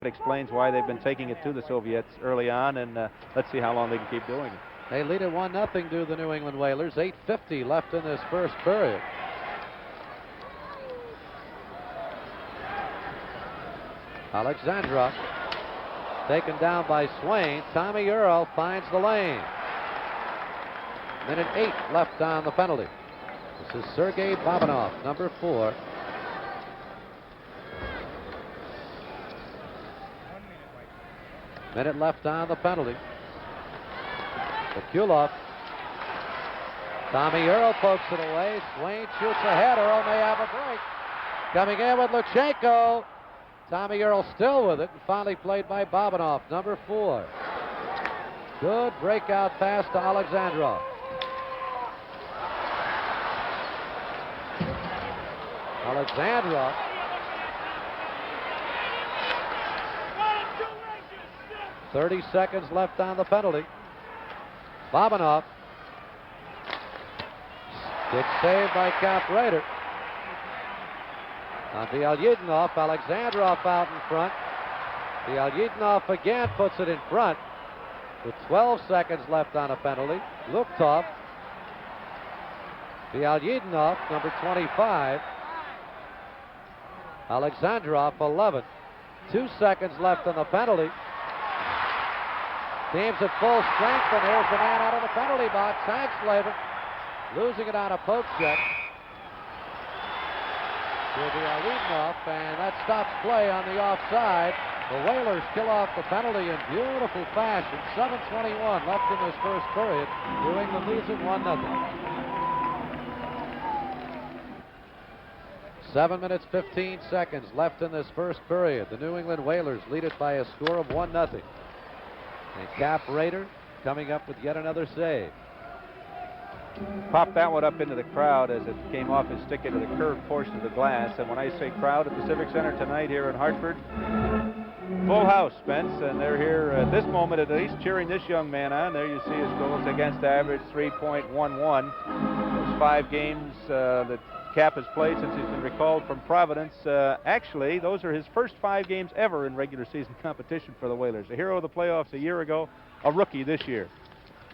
It explains why they've been taking it to the Soviets early on, and let's see how long they can keep doing it. They lead it 1-0 to the New England Whalers. 8:50 left in this first period. Alexandrov taken down by Swain. Tommy Earl finds the lane. Minute 8 left on the penalty. This is Sergei Babanov, number 4. Minute left on the penalty. Bakulov. Tommy Earl pokes it away. Swain shoots ahead. Earl may have a break. Coming in with Luchenko. Tommy Earl still with it, and finally played by Babanov, number 4. Good breakout pass to Alexandrov. Alexandrov. "30 seconds left on the penalty. Babanov. Stick saved by Cap Rader. On Bialyedinov, Alexandrov out in front. Bialyedinov again puts it in front with 12 seconds left on a penalty. Luchtov. Bialyedinov, number 25. Alexandrov, 11. 2 seconds left on the penalty. Teams at full strength, and here's the man out of the penalty box, Hanks losing it on a poke check. To Bialyedinov, and that stops play on the offside. The Whalers kill off the penalty in beautiful fashion. 7:21 left in this first period. New England leads it 1-0. 7 minutes, 15 seconds left in this first period. The New England Whalers lead it by a score of 1-0. And Cap Rader coming up with yet another save. Popped that one up into the crowd as it came off his stick into the curved portion of the glass. And when I say crowd at the Civic Center tonight here in Hartford, full house, Spence, and they're here at this moment at least cheering this young man on. There you see his goals against average, 3.11. Those 5 games that Cap has played since he's been recalled from Providence. Actually, those are his first 5 games ever in regular season competition for the Whalers. A hero of the playoffs a year ago, a rookie this year.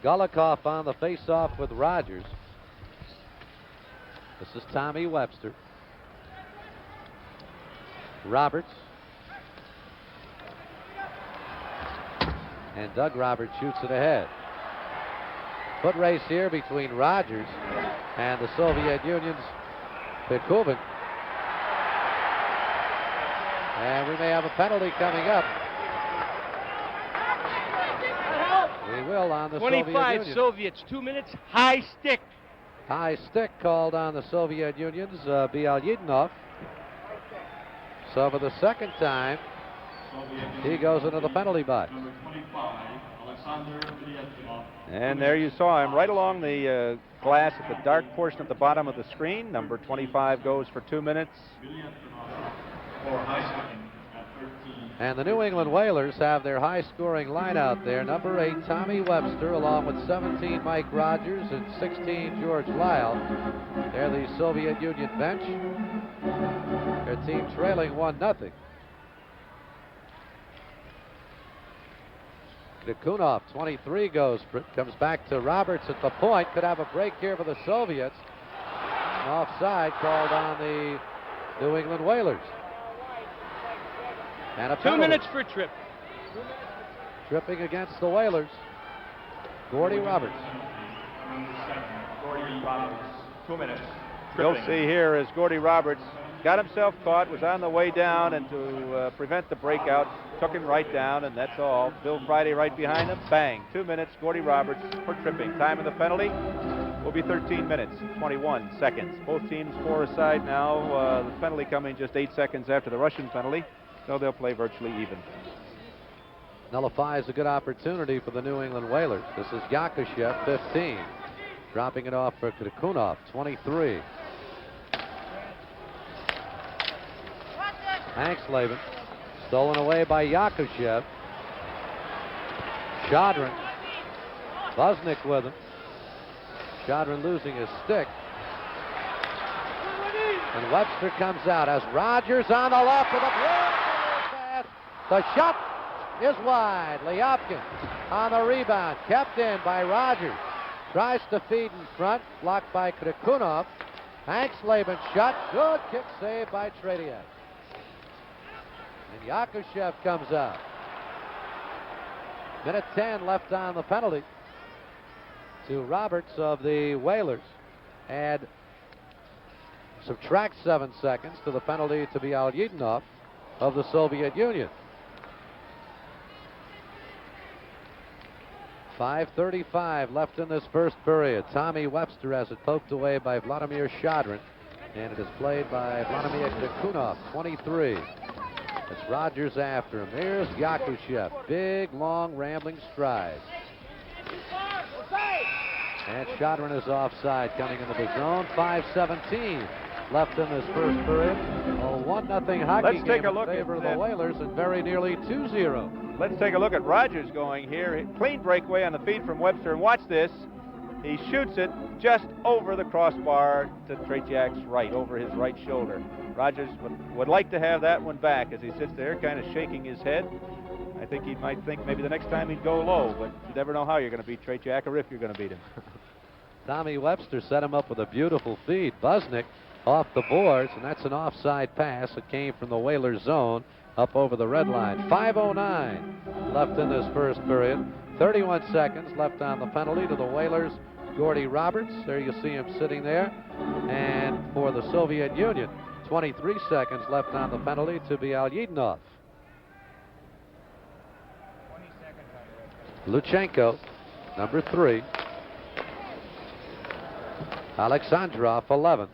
Golikov on the face-off with Rogers. This is Tommy Webster. Roberts. And Doug Roberts shoots it ahead. Foot race here between Rogers and the Soviet Union's Pikubin. And we may have a penalty coming up. We will on the 25 Soviet Union. Soviets, 2 minutes, high stick. High stick called on the Soviet Union's Bialyedinov. So for the second time, he goes into the penalty box. And there you saw him right along the glass at the dark portion at the bottom of the screen. Number 25 goes for 2 minutes. And the New England Whalers have their high-scoring line out there. Number 8, Tommy Webster, along with 17, Mike Rogers, and 16, George Lyle. They're the Soviet Union bench. Their team trailing 1-0. Nikunov, 23, comes back to Roberts at the point. Could have a break here for the Soviets. An offside called on the New England Whalers. And a 2 minutes for Tripp. Tripping against the Whalers. Gordy Roberts. 2 minutes. You'll see here as Gordy Roberts got himself caught, was on the way down, and to prevent the breakout, took him right down, and that's all. Bill Friday right behind him. Bang. 2 minutes, Gordy Roberts for tripping. Time of the penalty will be 13 minutes, 21 seconds. Both teams 4 aside now. The penalty coming just 8 seconds after the Russian penalty, so they'll play virtually even. Nullifies a good opportunity for the New England Whalers. This is Yakushev, 15. Dropping it off for Nikunov, 23. Hanks stolen away by Yakushev. Shodrin. Buznik with him. Shodrin losing his stick. And Webster comes out as Rogers on the left with a beautiful pass The shot is wide. Lyopkin on the rebound. Kept in by Rogers. Tries to feed in front. Blocked by Krikunov. Hank Slavin shot. Good kick save by Tretiak. And Yakushev comes out. Minute 10 left on the penalty to Roberts of the Whalers. Add, subtract 7 seconds to the penalty to Bialyedinov of the Soviet Union. 5:35 left in this first period. Tommy Webster has it poked away by Vladimir Shadrin, and it is played by Vladimir Krikunov, 23. It's Rogers after him. There's Yakushev. Big, long, rambling strides. And Shadrin is offside coming into the zone. 5:17 left in this first period. A 1-0 hockey game in favor of the Whalers and very nearly 2-0. Let's take a look at Rogers going here. Clean breakaway on the feed from Webster. And watch this. He shoots it just over the crossbar to Tretiak's right, over his right shoulder. Rogers would like to have that one back as he sits there kind of shaking his head. I think he might think maybe the next time he'd go low, but you never know how you're going to beat Tretiak or if you're going to beat him. Tommy Webster set him up with a beautiful feed. Busnick off the boards, and that's an offside pass. It came from the Whalers zone up over the red line. 5:09 left in this first period. 31 seconds left on the penalty to the Whalers. Gordy Roberts, there you see him sitting there. And for the Soviet Union, 23 seconds left on the penalty to Bialyedinov. Luchenko, number 3. Alexandrov, 11.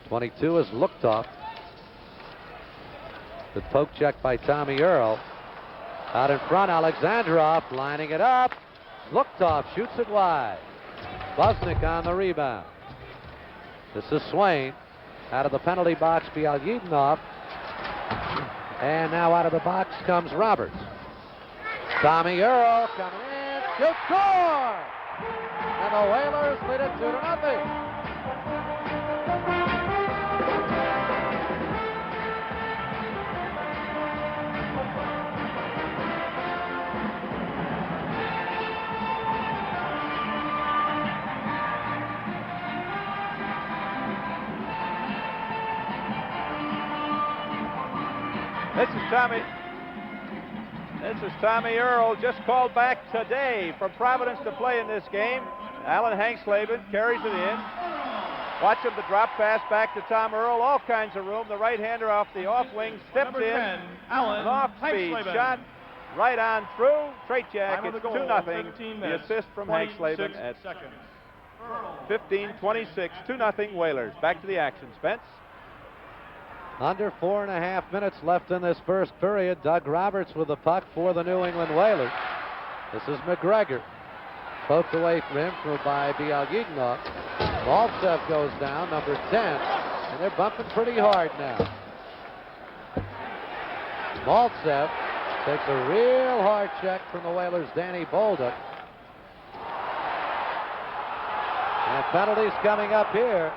22 is Luchtov. The poke check by Tommy Earl. Out in front, Alexandrov lining it up. Luchtov shoots it wide. Busnick on the rebound. This is Swain. Out of the penalty box, Bialyedinov. And now out of the box comes Roberts. Tommy Earl coming in. Shoot, score! And the Whalers lead it 2-0. This is Tommy Earl, just called back today from Providence to play in this game. Alan Hankslavin carries it in. Watch him, the drop pass back to Tom Earl, all kinds of room. The right-hander off the off wing, steps Number in, 10, Alan an off-speed Hankslavin. shot, right on through. Tretiak, Time of it's the 2-0. goal, 17 The minutes, assist from 26 Hankslavin at seconds. 15:26, 2-0 Whalers. Back to the action, Spence. Under 4.5 minutes left in this first period. Doug Roberts with the puck for the New England Whalers. This is McGregor. Poked away from him by Bialyedinov. Maltsev goes down, number 10, and they're bumping pretty hard now. Maltsev takes a real hard check from the Whalers' Danny Bolduc. And penalties coming up here.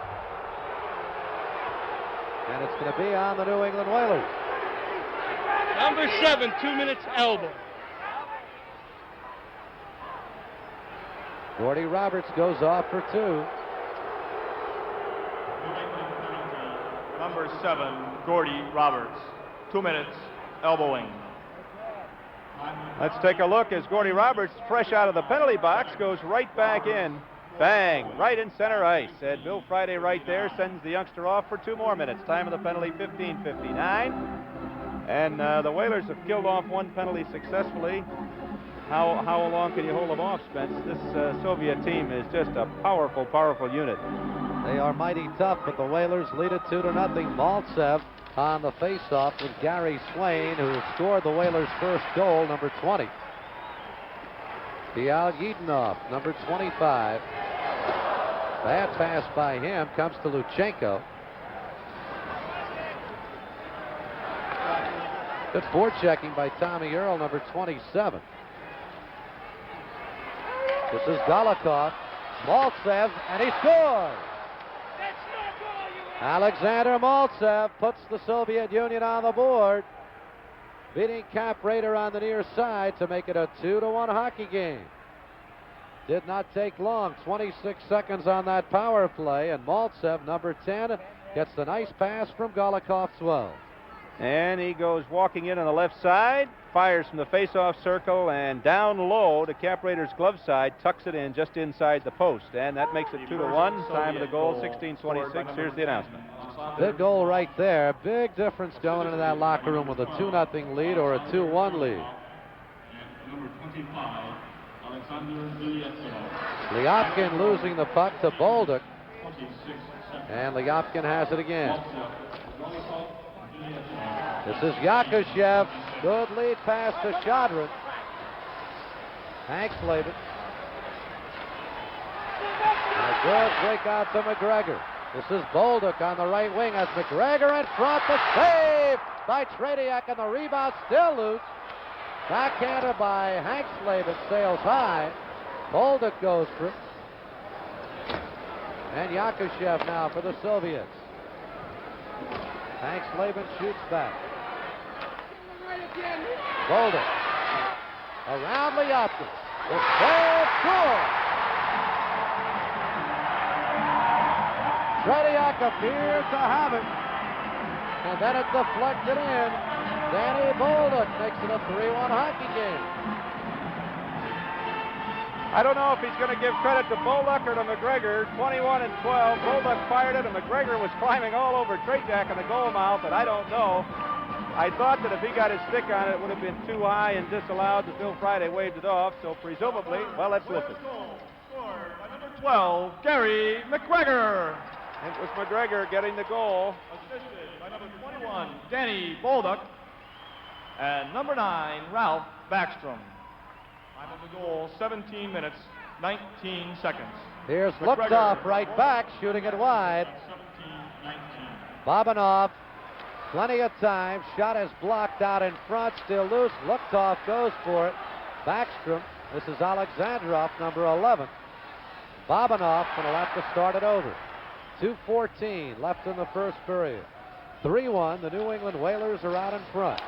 And it's going to be on the New England Whalers. Number 7, 2 minutes elbow. Gordy Roberts goes off for 2. Number 7, Gordy Roberts. 2 minutes, elbowing. Let's take a look as Gordy Roberts, fresh out of the penalty box, goes right back in. Bang, right in center ice. And Bill Friday right there sends the youngster off for 2 more minutes. Time of the penalty, 15:59. And the Whalers have killed off 1 penalty successfully. How long can you hold them off, Spence? This Soviet team is just a powerful, powerful unit. They are mighty tough, but the Whalers lead it 2-0. Maltsev on the faceoff with Gary Swain, who scored the Whalers' first goal, number 20. Bialyedinov, number 25. Bad pass by him comes to Luchenko. Good forechecking by Tommy Earl, number 27. This is Golikov. Maltsev, and he scores! Alexander Maltsev puts the Soviet Union on the board. beating Cap Raider on the near side to make it a 2-1 hockey game. Did not take long, 26 seconds on that power play, and Maltsev, number 10, gets the nice pass from Golikov's 12. And he goes walking in on the left side, fires from the face-off circle and down low to Cap Raiders' glove side, tucks it in just inside the post, and that makes it 2-1. Time of the goal, 16:26. Here's the announcement. Big goal right there. Big difference going into that locker room with a 2-0 lead or a 2-1 lead. Lyopkin losing the puck to Bolduc, and Lyopkin has it again. This is Yakushev. Good lead pass to Shadrin. Hank Slavin. And a good break out to McGregor. This is Bolduc on the right wing as McGregor in front. The save by Tretiak, and the rebound still loose. Backhanded by Hank Slavin, sails high. Bolduc goes for it. And Yakushev now for the Soviets. Hank Slavin shoots back. Bolduc around Lyopkin. The save, score! Tretiak appears to have it. And then it's deflected in. Danny Bolduc makes it a 3-1 hockey game. I don't know if he's going to give credit to Bolduc or to McGregor. 21 and 12. Bolduc fired it, and McGregor was climbing all over Tretiak in the goal mouth, and I don't know. I thought that if he got his stick on it, it would have been too high and disallowed, but Bill Friday waved it off, so presumably, well, let's listen. Scored by number 12, Gary McGregor. It was McGregor getting the goal. Assisted by number 21, Danny Bolduc. And number 9, Ralph Backstrom. Time of the goal, 17 minutes, 19 seconds. Here's McGregor. Luktoff right back, shooting it wide. 17-19. Bobanov, plenty of time. Shot is blocked out in front, still loose. Luktoff goes for it. Backstrom, this is Alexandrov, number 11. Bobanov going to have to start it over. 2:14 left in the first period. 3-1, the New England Whalers are out in front.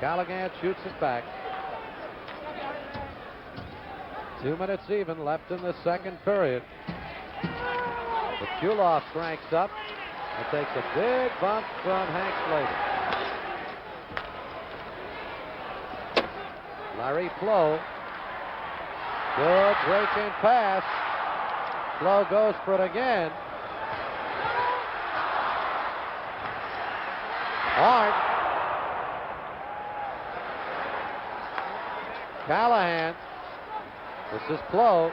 Callaghan shoots it back. 2 minutes even left in the second period. But Kulov cranks up and takes a big bump from Hank Slavin. Larry Flo. Good break-in pass. Flo goes for it again. Hart. Callahan. This is Flo.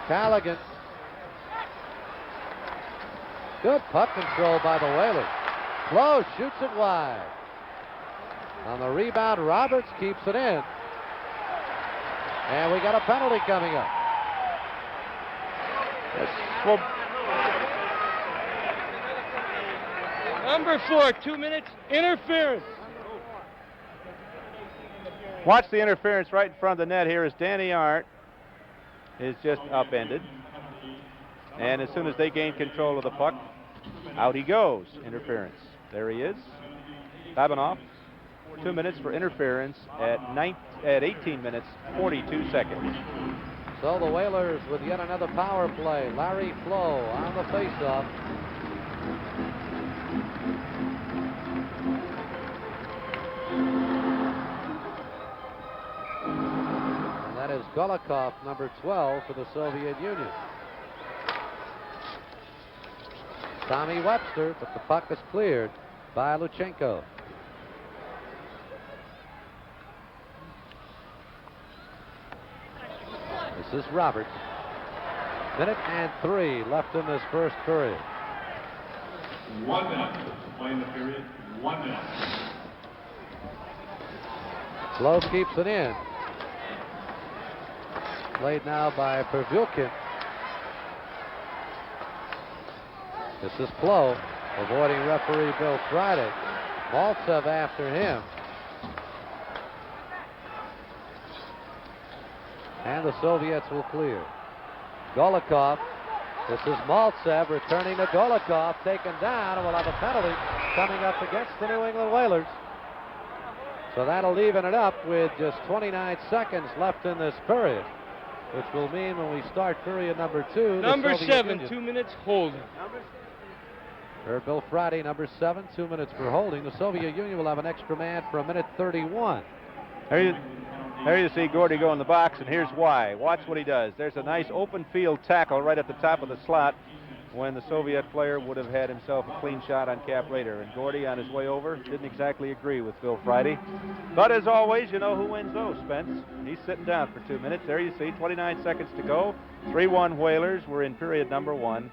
Callaghan. Good puck control by the Whalers. Flo shoots it wide. On the rebound, Roberts keeps it in. And we got a penalty coming up. Well, Number 4, 2 minutes, interference. watch the interference right in front of the net here as Danny Arndt is just upended. And as soon as they gain control of the puck, out he goes. Interference. There he is. Babanov. 2 minutes for interference at 18 minutes, 42 seconds. So the Whalers with yet another power play. Larry Flo on the faceoff. And that is Golikov, number 12 for the Soviet Union. Tommy Webster, but the puck is cleared by Luchenko. This is Roberts. Minute and 3 left in this first period. 1 minute to play in the period. 1 minute. Flo keeps it in. Played now by Pervilkin. This is Flo, avoiding referee Bill Friday. Maltsev after him. And the Soviets will clear. Golikov This is Maltsev returning to Golikov, taken down, and will have a penalty coming up against the New England Whalers. So that'll even it up with just 29 seconds left in this period, which will mean when we start period number 2, Number the Soviet 7, Union. 2 minutes holding. Heard Bill Friday, number 7, 2 minutes for holding. The Soviet Union will have an extra man for 1:31. There you see Gordy go in the box, and here's why. Watch what he does. There's a nice open field tackle right at the top of the slot when the Soviet player would have had himself a clean shot on Cap Raider. And Gordy, on his way over, didn't exactly agree with Bill Friday. But as always, you know who wins those, Spence. He's sitting down for 2 minutes. There you see, 29 seconds to go. 3-1 Whalers. We're in period number 1.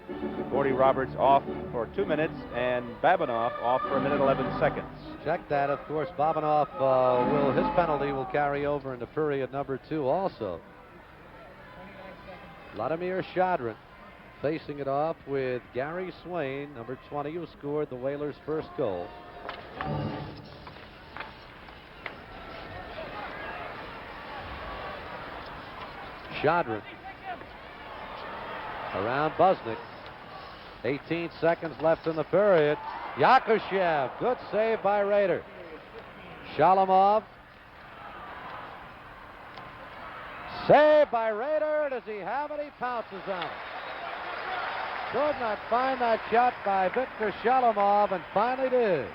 Gordy Roberts off for 2 minutes, and Babinoff off for 1:11 seconds. Check that, of course. Babinoff, his penalty will carry over into period number 2 also. Vladimir Shadrin facing it off with Gary Swain, number 20, who scored the Whalers' first goal. Shadrin around Busnick. 18 seconds left in the period. Yakushev, good save by Raider. Shalamov. Save by Raider. Does he have it? He pounces on it. Could not find that shot by Viktor Shalamov, and finally did.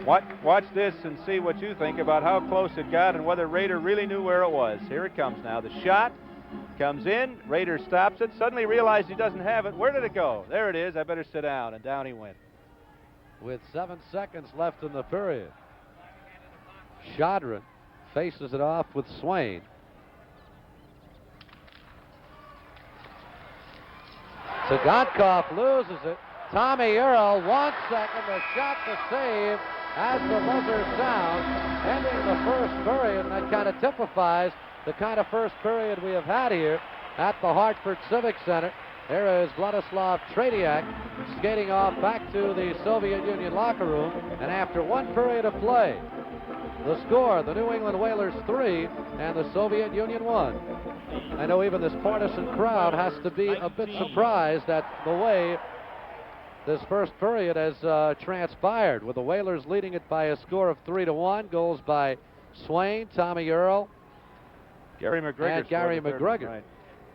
Watch this and see what you think about how close it got and whether Raider really knew where it was. Here it comes now. The shot comes in. Raider stops it. Suddenly realized he doesn't have it. Where did it go? There it is. I better sit down. And down he went. With 7 seconds left in the period, Shadrin faces it off with Swain. Sagankov loses it. Tommy Earl, 1 second, a shot to save as the buzzer sounds, ending the first period, and that kind of typifies the kind of first period we have had here at the Hartford Civic Center. There is Vladislav Tretiak skating off back to the Soviet Union locker room, and after 1 period of play, the score, the New England Whalers 3 and the Soviet Union 1. I know even this partisan crowd has to be a bit surprised at the way this first period has transpired, with the Whalers leading it by a score of 3-1. Goals by Swain, Tommy Earl, Gary McGregor. and Gary scored the third McGregor. one, right.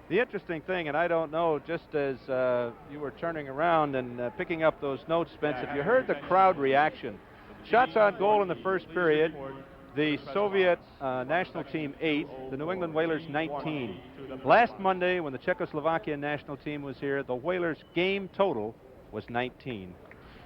The interesting thing, and I don't know, just as you were turning around and picking up those notes, Spence, if you heard the crowd reaction, shots on goal in the first period, the Soviet national team 8, the New England Whalers 19. Last Monday, when the Czechoslovakian national team was here, the Whalers' game total was 19.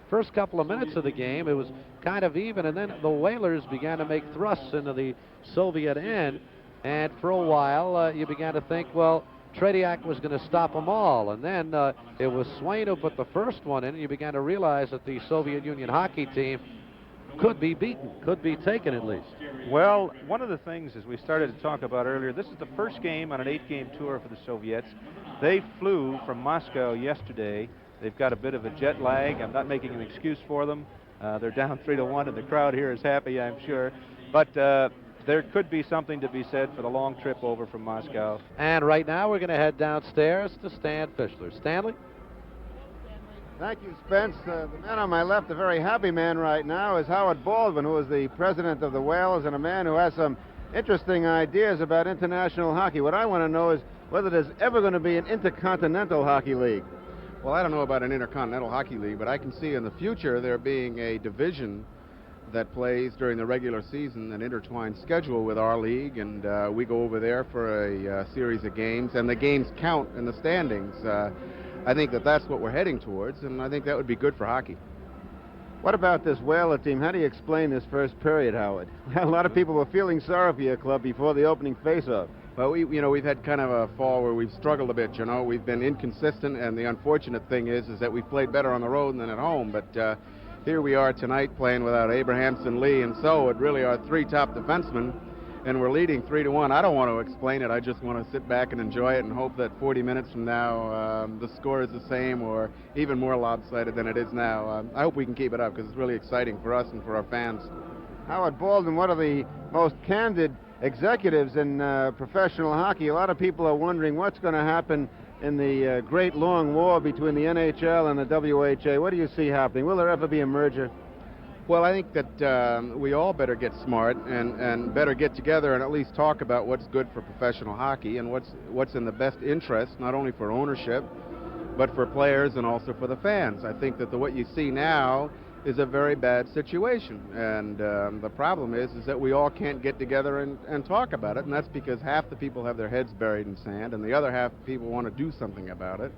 First couple of minutes of the game, it was kind of even, and then the Whalers began to make thrusts into the Soviet end, and for a while you began to think, well, Tretiak was going to stop them all, and then it was Swain who put the first one in, and you began to realize that the Soviet Union hockey team could be beaten, could be taken at least. Well, one of the things, as we started to talk about earlier, this is the first game on an 8-game tour for the Soviets. They flew from Moscow yesterday. They've got a bit of a jet lag. I'm not making an excuse for them. They're down 3-1, and the crowd here is happy, I'm sure. But there could be something to be said for the long trip over from Moscow. And right now we're going to head downstairs to Stan Fischler. Stanley? Thank you, Spence. The man on my left, a very happy man right now, is Howard Baldwin, who is the president of the Whalers and a man who has some interesting ideas about international hockey. What I want to know is whether there's ever going to be an intercontinental hockey league. Well, I don't know about an intercontinental hockey league, but I can see in the future there being a division that plays during the regular season, an intertwined schedule with our league, and we go over there for a series of games, and the games count in the standings. I think that that's what we're heading towards, and I think that would be good for hockey. What about this Whaler team? How do you explain this first period, Howard? A lot of people were feeling sorry for your club before the opening face-off. Well, we've had kind of a fall where we've struggled a bit, you know. We've been inconsistent, and the unfortunate thing is that we've played better on the road than at home, but here we are tonight playing without Abrahamson, Lee, and Selwood, really our 3 top defensemen, and we're leading 3-1. I don't want to explain it. I just want to sit back and enjoy it and hope that 40 minutes from now the score is the same or even more lopsided than it is now. I hope we can keep it up because it's really exciting for us and for our fans. Howard Baldwin, one of the most candid executives in professional hockey. A lot of people are wondering what's going to happen in the great long war between the NHL and the WHA. What do you see happening? Will there ever be a merger? Well, I think that we all better get smart and better get together and at least talk about what's good for professional hockey and what's in the best interest, not only for ownership, but for players and also for the fans. I think that what you see now is a very bad situation, and the problem is that we all can't get together and talk about it, and that's because half the people have their heads buried in sand, and the other half of people want to do something about it.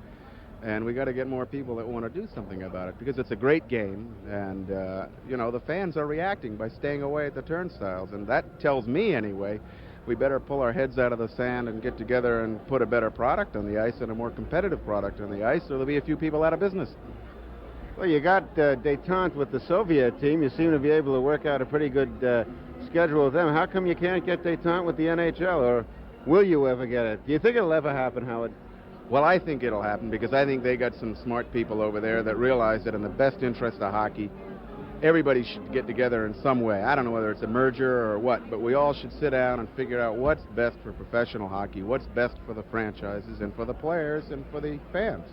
And we got to get more people that want to do something about it, because it's a great game, and you know, the fans are reacting by staying away at the turnstiles, and that tells me anyway we better pull our heads out of the sand and get together and put a better product on the ice and a more competitive product on the ice, or there'll be a few people out of business. Well, you got détente with the Soviet team. You seem to be able to work out a pretty good schedule with them. How come you can't get détente with the NHL, or will you ever get it? Do you think it'll ever happen, Howard? Well, I think it'll happen, because I think they got some smart people over there that realize that in the best interest of hockey, everybody should get together in some way. I don't know whether it's a merger or what, but we all should sit down and figure out what's best for professional hockey, what's best for the franchises and for the players and for the fans,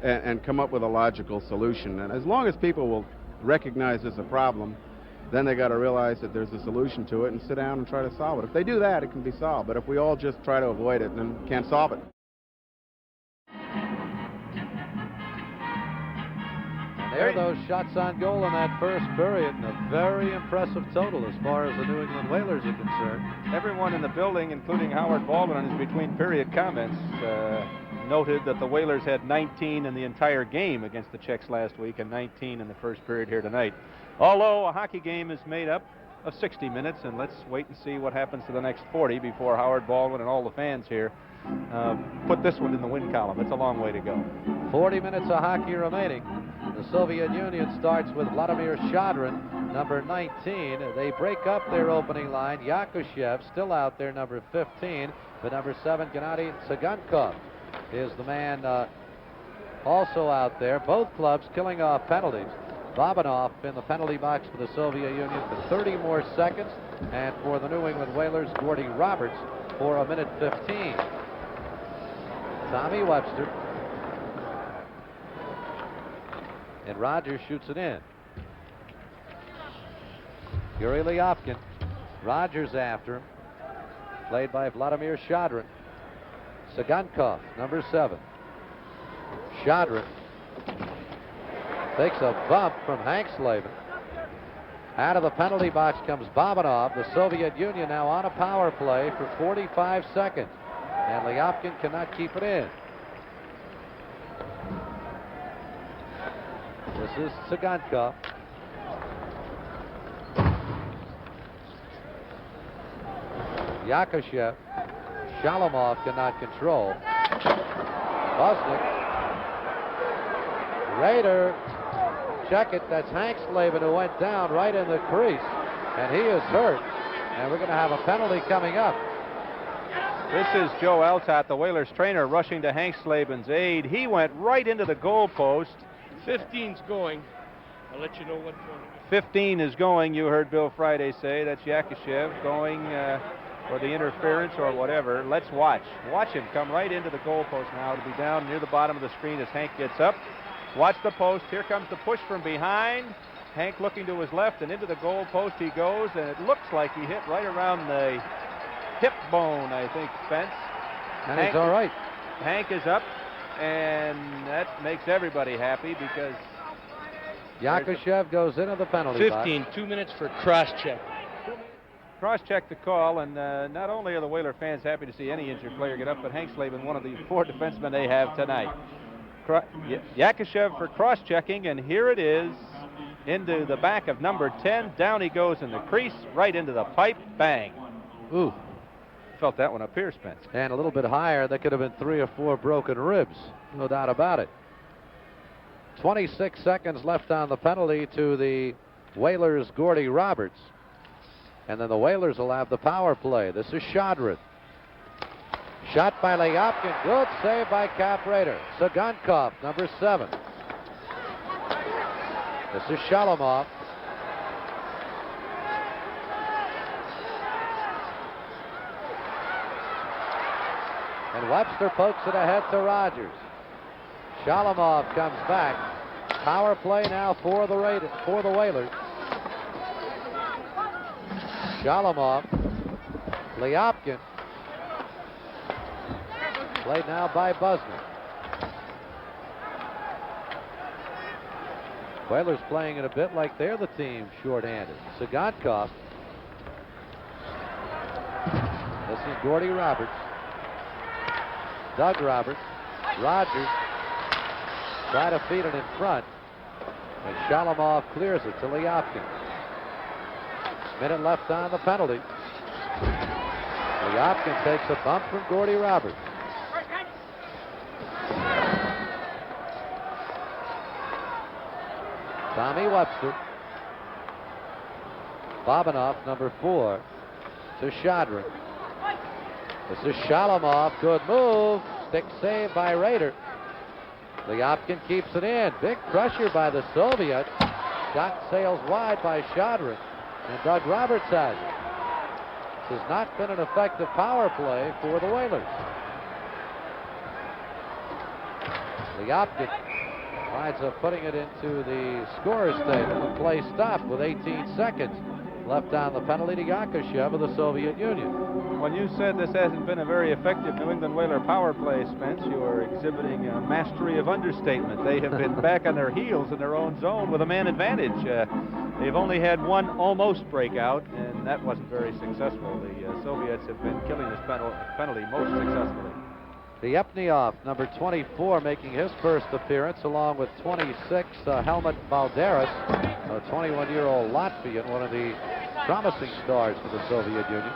and come up with a logical solution. And as long as people will recognize there's a problem, then they got to realize that there's a solution to it and sit down and try to solve it. If they do that, it can be solved. But if we all just try to avoid it, then can't solve it. There are those shots on goal in that first period, and a very impressive total as far as the New England Whalers are concerned. Everyone in the building, including Howard Baldwin in his between-period comments, noted that the Whalers had 19 in the entire game against the Czechs last week and 19 in the first period here tonight. Although a hockey game is made up of 60 minutes, and let's wait and see what happens to the next 40 before Howard Baldwin and all the fans here put this one in the win column. It's a long way to go. 40 minutes of hockey remaining. The Soviet Union starts with Vladimir Shadrin, number 19. They break up their opening line. Yakushev still out there, number 15. But number 7, Gennady Tsygankov is the man also out there. Both clubs killing off penalties. Babanov in the penalty box for the Soviet Union for 30 more seconds. And for the New England Whalers, Gordy Roberts for 1:15. Tommy Webster. And Rogers shoots it in. Yuri Lyopkin. Rogers after him. Played by Vladimir Shadrin. Tsygankov, number 7. Shadrin takes a bump from Hank Slavin. Out of the penalty box comes Babanov. The Soviet Union now on a power play for 45 seconds. And Lyopkin cannot keep it in. This is Tsygankov. Yakushev. Shalamov cannot control. Bosnick. Rader. Check it. That's Hank Slavin who went down right in the crease. And he is hurt. And we're going to have a penalty coming up. This is Joe Altott, the Whalers trainer, rushing to Hank Slavin's aid. He went right into the goal post. 15's going. I'll let you know what one. 15 is going, you heard Bill Friday say. That's Yakushev going for the interference or whatever. Let's watch. Watch him come right into the goal post now. To be down near the bottom of the screen as Hank gets up. Watch the post. Here comes the push from behind. Hank looking to his left, and into the goal post he goes, and it looks like he hit right around the hip bone, I think, Spence. And he's all right. Hank is up, and that makes everybody happy because Yakushev goes into the penalty box. 2 minutes for cross-check. Cross-check the call, and not only are the Whaler fans happy to see any injured player get up, but Hank Slavin, one of the 4 defensemen they have tonight. Yakushev for cross-checking, and here it is into the back of number 10. Down he goes in the crease, right into the pipe. Bang. Ooh. Felt that one up here, Spence. And a little bit higher, that could have been 3 or 4 broken ribs. No doubt about it. 26 seconds left on the penalty to the Whalers' Gordy Roberts. And then the Whalers will have the power play. This is Shadrin. Shot by Lyopkin. Good save by Cap Rader. Tsygankov, number 7. This is Shalamov. And Webster pokes it ahead to Rogers. Shalamov comes back. Power play now for the Whalers. Shalamov, Liopkin. Played now by Busner. Whalers playing it a bit like they're the team shorthanded. Sagankov. This is Gordy Roberts. Doug Roberts. Rogers. Try to feed it in front. And Shalamov clears it to Liopkin. Minute left on the penalty. Liopkin takes a bump from Gordy Roberts. Tommy Webster. Bobinoff, number 4, to Shadrin. This is Shalamov. Good move. Stick save by Rader. Liopkin keeps it in. Big pressure by the Soviets. Shot sails wide by Shadrin. And Doug Roberts has it. This has not been an effective power play for the Whalers. Liopkin winds up putting it into the scorer's table. The play stopped with 18 seconds left on the penalty to Yakushev of the Soviet Union. When you said this hasn't been a very effective New England Whaler power play, Spence, you are exhibiting a mastery of understatement. They have been back on their heels in their own zone with a man advantage. They've only had one almost breakout, and that wasn't very successful. The Soviets have been killing this penalty most successfully. Yepniov, number 24, making his first appearance, along with 26, Helmut Balderas, a 21-year-old Latvian, one of the promising stars for the Soviet Union.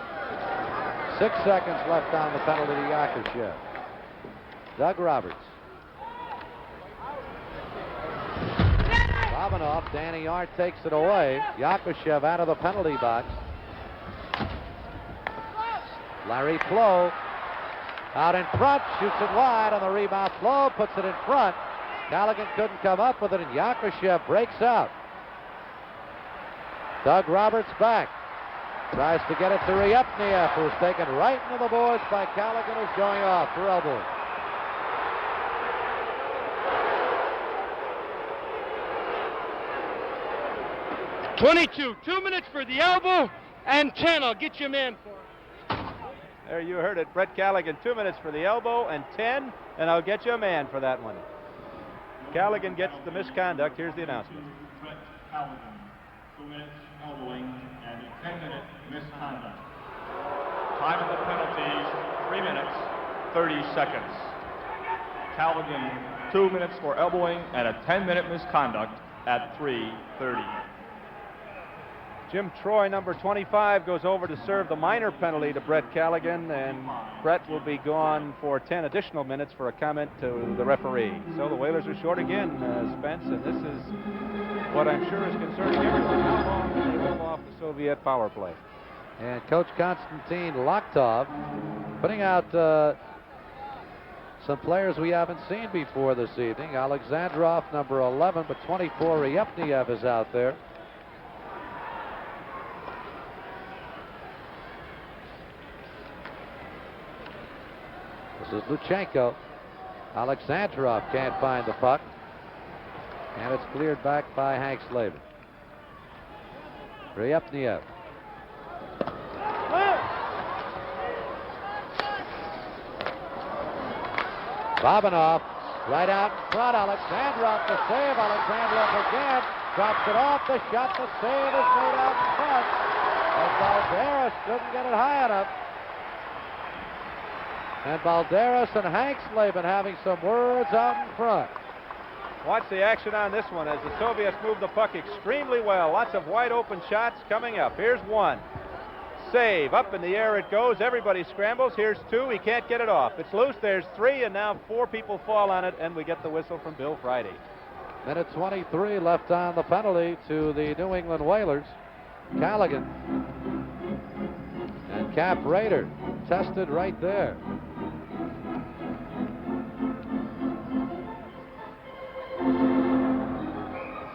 6 seconds left on the penalty to Yakushev. Doug Roberts. Robinoff, Danny Art takes it away. Yakushev out of the penalty box. Larry Flo out in front, shoots it wide on the rebound. Flo puts it in front. Callaghan couldn't come up with it, and Yakushev breaks out. Doug Roberts back. Tries to get it to Ryepniev, who's taken right into the boards by Callaghan, who's going off for elbowing. .22, 2 minutes for the elbow, and 10. I'll get you a man for it. There you heard it. Brett Callaghan, 2 minutes for the elbow and 10, and I'll get you a man for that one. Callaghan gets the misconduct. Here's the announcement. Brett Callaghan, 2 minutes elbowing and a 10-minute misconduct. Time of the penalties, 3 minutes, 30 seconds. Callaghan, 2 minutes for elbowing and a 10-minute misconduct at 3:30. Jim Troy, number 25, goes over to serve the minor penalty to Brett Callaghan, and Brett will be gone for 10 additional minutes for a comment to the referee. So the Whalers are short again, Spence, and this is what I'm sure is concerning everyone. How long can they hold off the Soviet power play? And Coach Konstantin Lokhtov putting out some players we haven't seen before this evening. Alexandrov, number 11, but 24, Ryepniev is out there. This is Luchenko. Alexandrov can't find the puck. And it's cleared back by Hank Slavin. Ryepniev. Bobinoff right out in front. Alexandrov to save. Alexandrov again. Drops it off. The shot. The save is made out in front. As Balderas couldn't get it high enough. And Balderas and Hank Slavin having some words out in front. Watch the action on this one as the Soviets move the puck extremely well. Lots of wide open shots coming up. Here's one. Save. Up in the air it goes. Everybody scrambles. Here's two. He can't get it off. It's loose. There's three, and now 4 people fall on it, and we get the whistle from Bill Friday. Minute 23 left on the penalty to the New England Whalers. Callaghan and Cap Rader tested right there.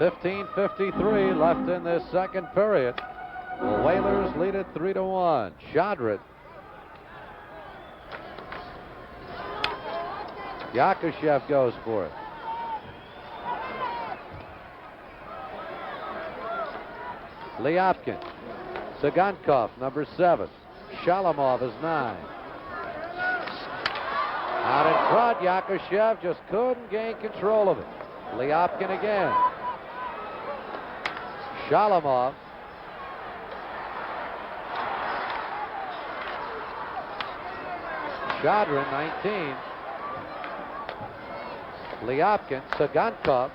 .53 left in this second period. The Whalers lead it 3-1. Shadrin. Yakushev goes for it. Lyapkin. Sagankov, number 7. Shalamov is 9. Out in front, Yakushev just couldn't gain control of it. Lyapkin again. Shalamov. Shadrin, 19. Lyapkin, Sagankov.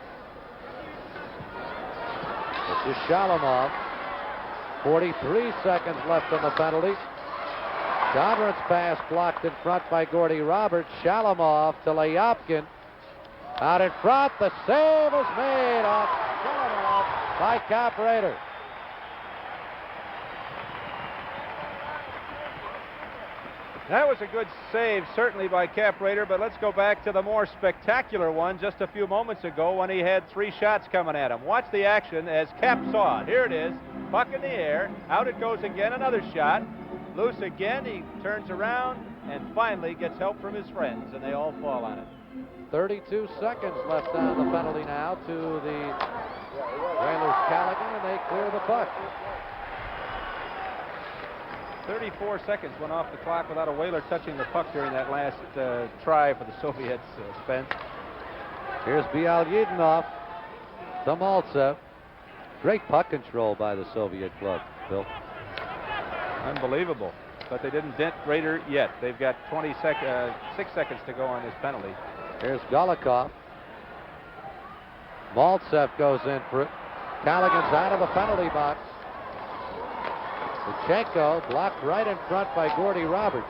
This is Shalamov. 43 seconds left on the penalty. Shadrin's pass blocked in front by Gordy Roberts. Shalamov to Lyapkin. Out in front, the save is made off Shalamov by Cap Rader. That was a good save, certainly by Cap Rader, but let's go back to the more spectacular one just a few moments ago when he had 3 shots coming at him. Watch the action as Cap saw it. Here it is, puck in the air, out it goes again, another shot. Loose again, he turns around and finally gets help from his friends, and they all fall on it. 32 seconds left on the penalty now to the Whalers Callaghan, and they clear the puck. 34 seconds went off the clock without a Whaler touching the puck during that last try for the Soviets, Spence. Here's Bialyedinov to Maltsev. Great puck control by the Soviet club, Bill. Unbelievable. But they didn't dent Rader yet. They've got 6 seconds to go on this penalty. Here's Golikov. Maltsev goes in for it. Callaghan's out of the penalty box. Luchenko blocked right in front by Gordy Roberts.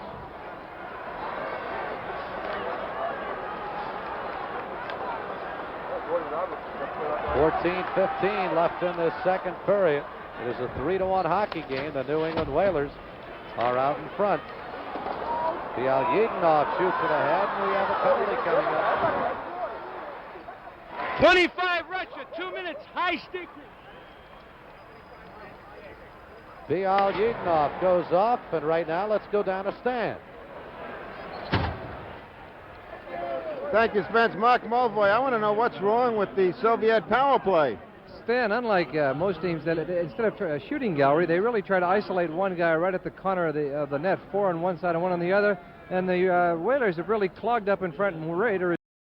.14:15 left in this second period. It is a 3-1 hockey game. The New England Whalers are out in front. Bialyedinov shoots it ahead, and we have a penalty coming up. 25 Russia, 2 minutes, high stick. Bialyedinov goes off, and right now let's go down to Stan. Thank you, Spence. Mark Mulvoy, I want to know what's wrong with the Soviet power play. Stan, unlike most teams, that instead of a shooting gallery, they really try to isolate one guy right at the corner of the net, 4 on one side and 1 on the other. And the Whalers have really clogged up in front, and Rader